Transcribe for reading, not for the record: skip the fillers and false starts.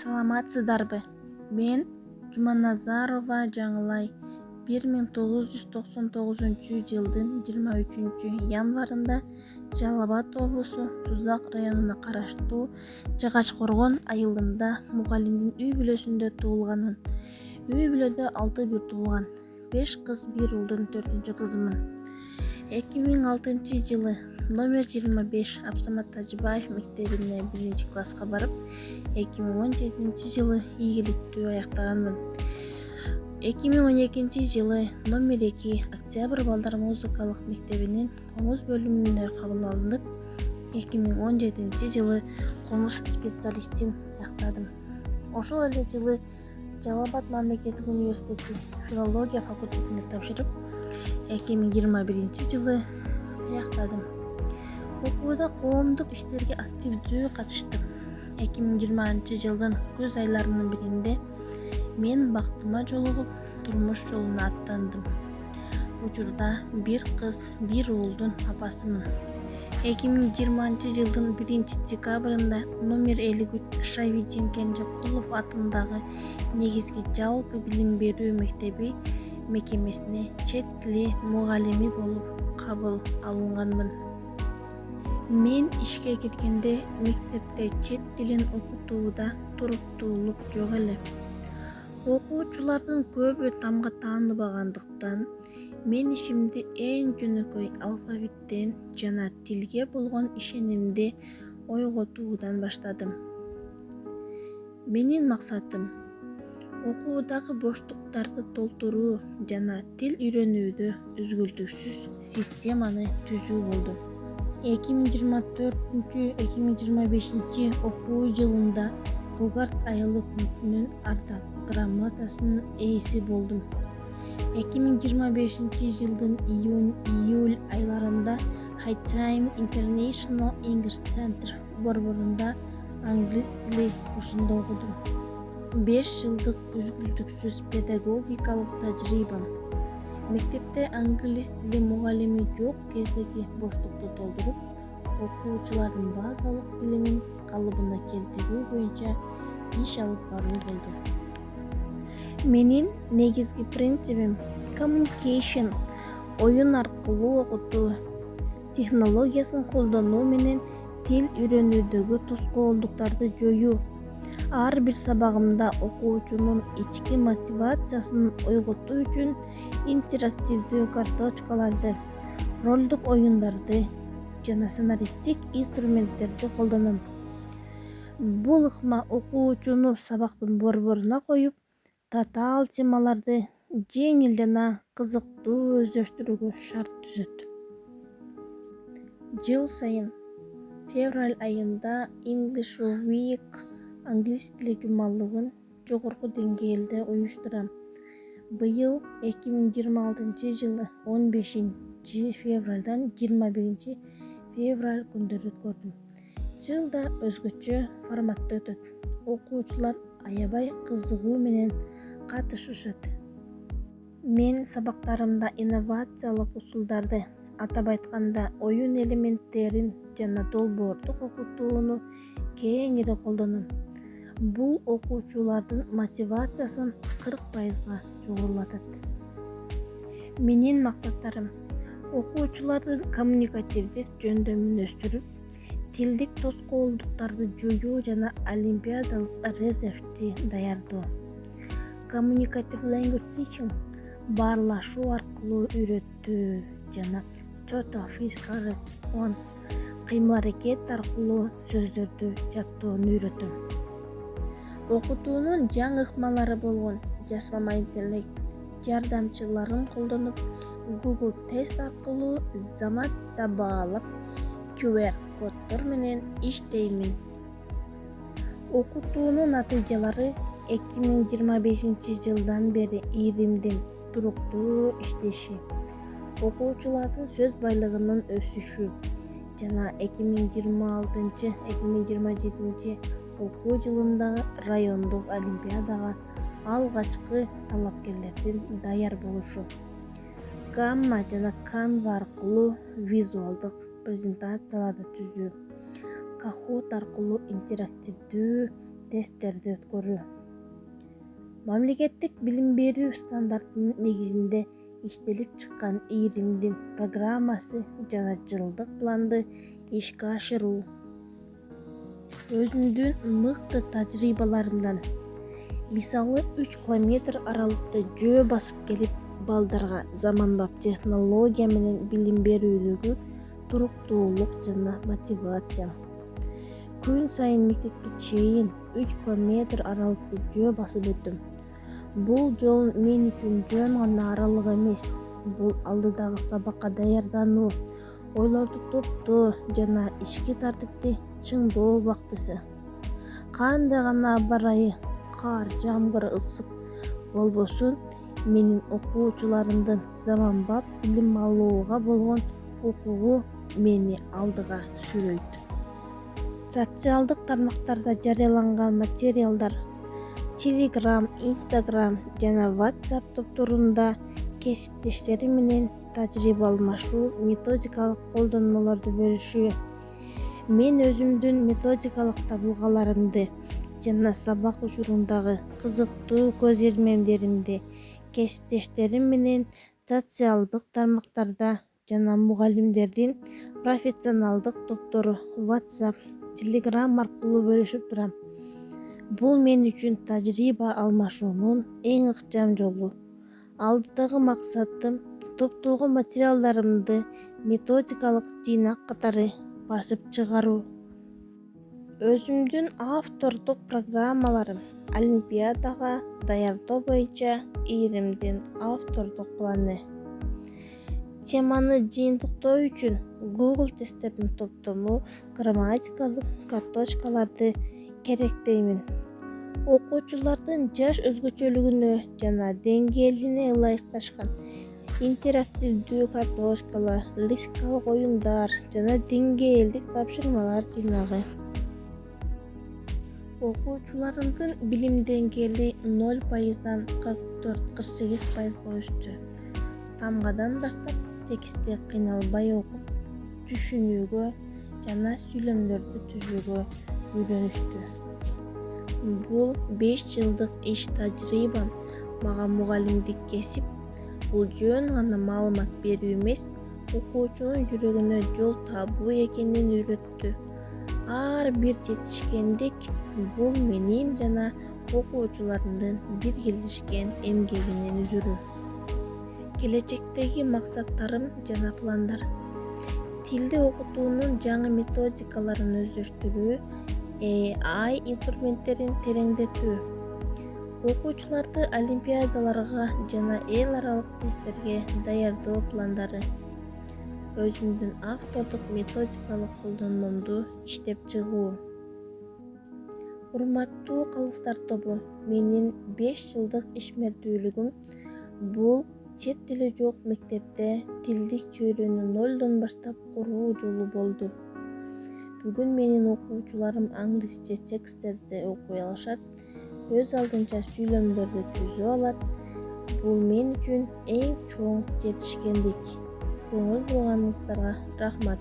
Саламатсыздарбы? Мен Жуманазарова Жаңылай 1999 жылдын 23 январында Жалал Абад облусу Туздак районуна караштуу Жыгач-Коргон айылында мугалимдин үй бүлөсүндө туулганмын. Үй бүлөдө 6 бир туулган, 5 кыз, 1 улдун 4 кызымын. 2006 жылы номер 25 Абсамат Тажибаев мектебине 1-класска барып, 2017 жылы ийгиликтүү аяктаганмын. 2012 жылы номер 2 Октябрь балдар музыкалык мектебинин комуз бөлүмүнө кабыл алынып, 2017 жылы комуз специалистин аяктадым. Ошол эле жылы Жалал Абад мамлекеттик университеттин филология факультетине тапшырып, 2021 жылы аяктадым. Окууда коомдук иштерге активдүү катыштым. 2020 жылдын күз айларынын биринде мен бактыма жолугуп, турмуш жолуна аттандым. Учурда 1 кыз, 1 уулдун апасымын. 2020 жылдын 1 декабрында номер 53 Шавидин Кенжекулов атындагы негизги жалпы билим берүү мектеби мекемесине чет тили мугалими болуп кабыл алынганмын. Мен ишке киргенде мектепте чет тилин окутууда туруктуулук жок эле. Окуучулардын көбү тамга тааныбагандыктан, мен ишимди эң жөнөкөй алфавиттен жана тилге болгон ишенимди ойготуудан баштадым. Менин максатым окуудагы боштуктарды толтуруу жана тил үйрөнүүдө үзгүлтүксүз системаны түзүү болду. 2024-2025 окуу жылында Гогарт айылдык мүктүнүн ардак грамотасынын ээси болдум. 2025 жылдын июль айларында High Time International English Center борборунда англис тили курсунда окудум. 5 жылдык үзгүлтүксүз педагогикалык тажрыйбам. Мектепте англис тили мугалими жок кездеги боштукту толтуруп, окуучулардын базалык билимин калыбына келтирүү боюнча иш алып баруу болду. Менин негизги принцибим communication, оюн аркылуу окутуу технологиясын колдонуу менен тил үйрөнүүдөгү тоскоолдуктарды жоюу. Ар бир сабагымда окуучунун ички мотивациясын ойготуу үчүн интерактивдүү карточкаларды, ролдук оюндарды жана санариптик инструменттерди колдоном. Бул ыкма окуучуну сабактын борборуна коюп, татаал темаларды жеңил жана кызыктуу өздөштүрүүгө шарт түзөт. Жыл сайын февраль айында English Week англис тили жумалыгын жогорку деңгээлде уюштурам. Быйыл 2026 жылы 15 февралдан 21 февраль күндөрү өткөрдүм. Жылда өзгөчө форматта өтөт. Окуучулар аябай кызыгуу менен катышышат. Мен сабактарымда инновациялык усулдарды, атап айтканда оюн элементтерин жана долбоордук окутууну кеңири колдоном. Бул окуучулардын мотивациясын 40% жогорулатат. Менин максаттарым окуучулардын коммуникативдик жөндөмүн өстүрүп, тилдик тоскоолдуктарды жоюу жана олимпиадалык резервти даярдоо. Communicative language teaching баарлашуу аркылуу үйрөтүү жана total physical response кыймыл-аракет аркылуу сөздөрдү жаттоону үйрөтөм. Окутуунун жаңы ыкмалары болгон жасалма интеллект жардамчыларын колдонуп, Google тест аркылуу замат баалап, QR коддор менен иштеймин. Окутуунун натыйжалары 2025 жылдан бери иримдин туруктуу иштеши, окуучулардын сөз байлыгынын өсүшү жана 2026-2027 окуу жылындагы райондук олимпиадага алгачкы талапкерлердин даяр болушу. Gamma жана Canva аркылуу визуалдык презентацияларды түзүү, Kahoot аркылуу интерактивдүү тесттерди өткөрүү. Мамлекеттик билим берүү стандартынын негизинде иштелип чыккан иримдин программасы жана жылдык планды ишке ашыруу. Өзүмдүн мыкты тажрыйбаларымдан, мисалы 3 километр аралыкта жөө басып келип, балдарга заманбап технология менен билим берүүдөгү туруктуулук жана мотивация. Күн сайын мектепке чейин 3 километр аралыкты жөө басып өттүм. Бул жол мен үчүн жөн гана аралык эмес, бул алдыдагы сабакка даярдануу, ойлорду топтоо жана ички тартипти чыңдоо убактысы. Кандай гана аба ырайы, кар, жамгыр, ысык болбосун, менин окуучуларымдын заманбап билим алууга болгон укугу мени алдыга сүрөйт. Социалдык тармактарда жарыяланган материалдар, Telegram, Instagram жана WhatsApp топторунда кесиптештерим менен тажрыйба алмашуу, методикалык колдонмолорду бөлүшүү. Мен өзүмдүн методикалык табылгаларымды жана сабак учурундагы кызыктуу көз ирмемдеримди кесиптештерим менен социалдык тармактарда жана мугалимдердин профессионалдык топтору WhatsApp, Telegram аркылуу бөлүшүп турам. Бул мен үчүн тажрыйба алмашуунун эң ыкчам жолу. Алдыдагы максатым топтолгон материалдарымды методикалык жыйнак катары басып чыгаруу. Өзүмдүн автордук программаларым, олимпиадага даярдоо боюнча иримдин автордук планы. Теманы жыйынтыктоо үчүн Google тесттердин топтому, грамматикалык карточкаларды керектеймин. Окуучулардын жаш өзгөчөлүгүнө жана деңгээлине ылайыкташкан интерактивдүү карточкалар, лексикалык оюндар жана деңгээлдик тапшырмалар жыйнагы. Окуучуларымдын билим деңгээли 0%дан 44-48%га өстү. Тамгадан баштап текстти кыйналбай окуп, түшүнүүгө жана сүйлөмдөрдү түзүүгө үйрөнүштү. Бул 5 жылдык иш тажрыйбам мага мугалимдик кесип, бул жөн гана маалымат берүү эмес, окуучунун жүрөгүнө жол табуу экенин үйрөттү. Ар бир жетишкендик бул менин жана окуучуларымдын биргелешкен эмгегинин үзүрү. Келечектеги максаттарым жана пландар: тилди окутуунун жаңы методикаларын өздөштүрүү, AI инструменттерин тереңдетүү, окуучуларды олимпиадаларга жана эл аралык тесттерге даярдоо пландары, өзүмдүн автордук методикалык колдонмомду иштеп чыгуу. Урматтуу калыстар тобу, менин 5 жылдык ишмердүүлүгүм бул чет тили жок мектепте тилдик чөйрөнү нолдон баштап куруу жолу болду. Бүгүн менин окуучуларым англисче тексттерди окуй алышат, өз алдынча сүйлөмдөрдү түзө алат. Бул мен үчүн эң чоң жетишкендик. Көңүл бурганыңыздарга рахмат.